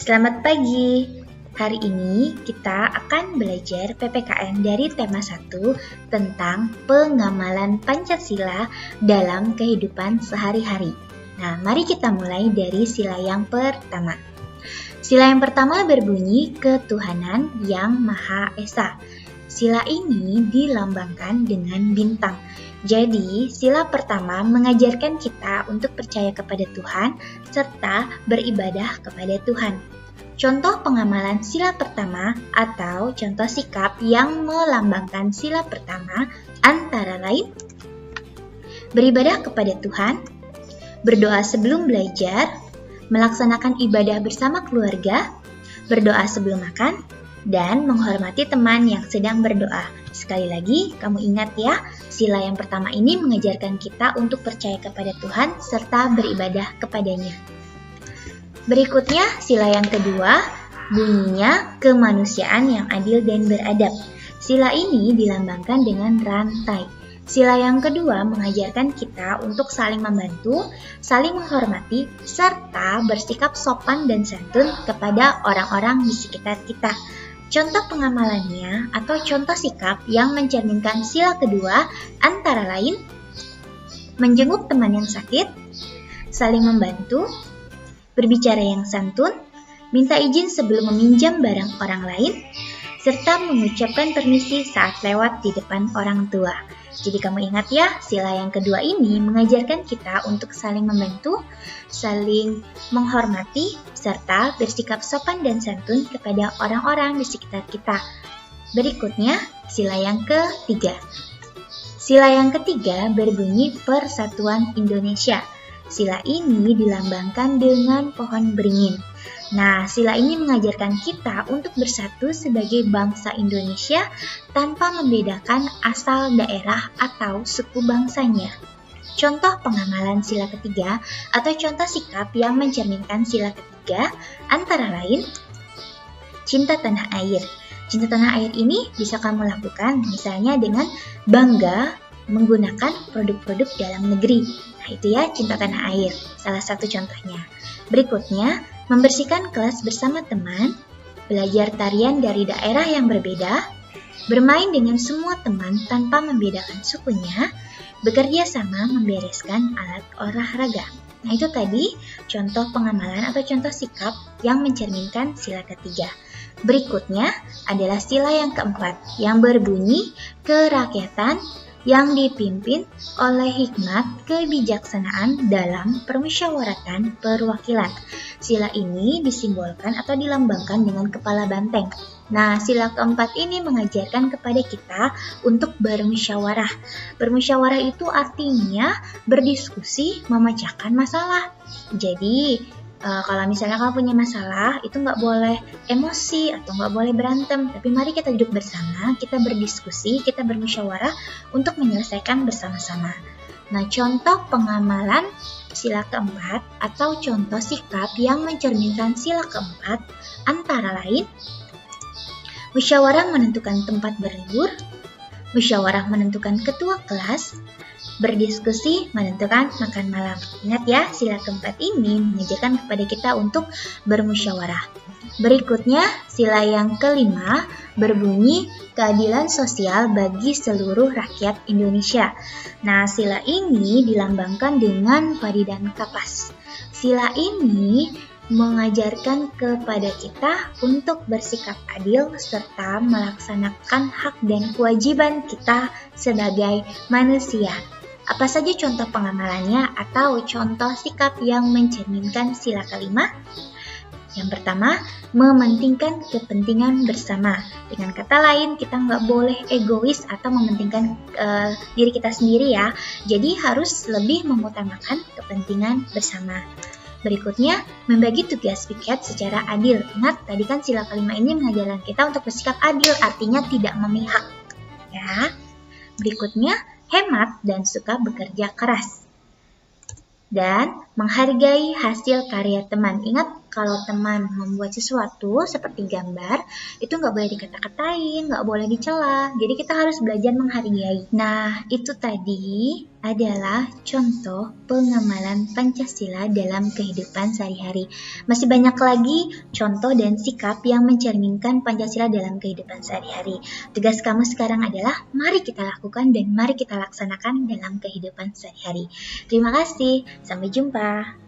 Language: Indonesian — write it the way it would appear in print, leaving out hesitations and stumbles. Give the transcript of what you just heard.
Selamat pagi. Hari ini kita akan belajar PPKN dari tema 1 tentang pengamalan Pancasila dalam kehidupan sehari-hari. Nah, mari kita mulai dari sila yang pertama. Sila yang pertama berbunyi ketuhanan yang Maha Esa. Sila ini dilambangkan dengan bintang. Jadi, sila pertama mengajarkan kita untuk percaya kepada Tuhan serta beribadah kepada Tuhan. Contoh pengamalan sila pertama atau contoh sikap yang melambangkan sila pertama antara lain beribadah kepada Tuhan, berdoa sebelum belajar, melaksanakan ibadah bersama keluarga, berdoa sebelum makan, dan menghormati teman yang sedang berdoa. Sekali lagi, kamu ingat ya, sila yang pertama ini mengajarkan kita untuk percaya kepada Tuhan serta beribadah kepadanya. Berikutnya, sila yang kedua, bunyinya kemanusiaan yang adil dan beradab. Sila ini dilambangkan dengan rantai. Sila yang kedua mengajarkan kita untuk saling membantu, saling menghormati, serta bersikap sopan dan santun kepada orang-orang di sekitar kita. Contoh pengamalannya atau contoh sikap yang mencerminkan sila kedua antara lain menjenguk teman yang sakit, saling membantu, berbicara yang santun, minta izin sebelum meminjam barang orang lain, serta mengucapkan permisi saat lewat di depan orang tua. Jadi kamu ingat ya, sila yang kedua ini mengajarkan kita untuk saling membantu, saling menghormati, serta bersikap sopan dan santun kepada orang-orang di sekitar kita. Berikutnya, sila yang ketiga. Sila yang ketiga berbunyi Persatuan Indonesia. Sila ini dilambangkan dengan pohon beringin. Nah, sila ini mengajarkan kita untuk bersatu sebagai bangsa Indonesia tanpa membedakan asal daerah atau suku bangsanya. Contoh pengamalan sila ketiga atau contoh sikap yang mencerminkan sila ketiga antara lain cinta tanah air. Cinta tanah air ini bisa kamu lakukan misalnya dengan bangga menggunakan produk-produk dalam negeri. Nah, itu ya cinta tanah air, salah satu contohnya. Berikutnya, membersihkan kelas bersama teman, belajar tarian dari daerah yang berbeda, bermain dengan semua teman tanpa membedakan sukunya, bekerja sama membereskan alat olahraga. Nah, itu tadi contoh pengamalan atau contoh sikap yang mencerminkan sila ketiga. Berikutnya adalah sila yang keempat, yang berbunyi kerakyatan yang dipimpin oleh hikmat kebijaksanaan dalam permusyawaratan perwakilan. Sila ini disimbolkan atau dilambangkan dengan kepala banteng. Nah, sila keempat ini mengajarkan kepada kita untuk bermusyawarah. Bermusyawarah itu artinya berdiskusi, memecahkan masalah. Jadi, kalau misalnya kamu punya masalah, itu nggak boleh emosi atau nggak boleh berantem. Tapi mari kita duduk bersama, kita berdiskusi, kita bermusyawarah untuk menyelesaikan bersama-sama. Nah, contoh pengamalan sila keempat atau contoh sikap yang mencerminkan sila keempat antara lain musyawarah menentukan tempat berlibur, musyawarah menentukan ketua kelas, berdiskusi menentukan makan malam. Ingat ya, sila keempat ini mengajarkan kepada kita untuk bermusyawarah. Berikutnya, sila yang kelima berbunyi keadilan sosial bagi seluruh rakyat Indonesia. Nah, sila ini dilambangkan dengan padi dan kapas. Sila ini mengajarkan kepada kita untuk bersikap adil serta melaksanakan hak dan kewajiban kita sebagai manusia. Apa saja contoh pengamalannya atau contoh sikap yang mencerminkan sila kelima? Yang pertama, mementingkan kepentingan bersama. Dengan kata lain, kita nggak boleh egois atau mementingkan diri kita sendiri ya. Jadi harus lebih mengutamakan kepentingan bersama. Berikutnya, membagi tugas piket secara adil. Ingat, tadi kan sila kelima ini mengajarkan kita untuk bersikap adil, artinya tidak memihak. Ya. Berikutnya, hemat dan suka bekerja keras. Dan Menghargai hasil karya teman. Ingat, kalau teman membuat sesuatu seperti gambar, itu nggak boleh dikata-katain, nggak boleh dicela. Jadi kita harus belajar menghargai. Nah, itu tadi adalah contoh pengamalan Pancasila dalam kehidupan sehari-hari. Masih banyak lagi contoh dan sikap yang mencerminkan Pancasila dalam kehidupan sehari-hari. Tugas kamu sekarang adalah mari kita lakukan dan mari kita laksanakan dalam kehidupan sehari-hari. Terima kasih, sampai jumpa.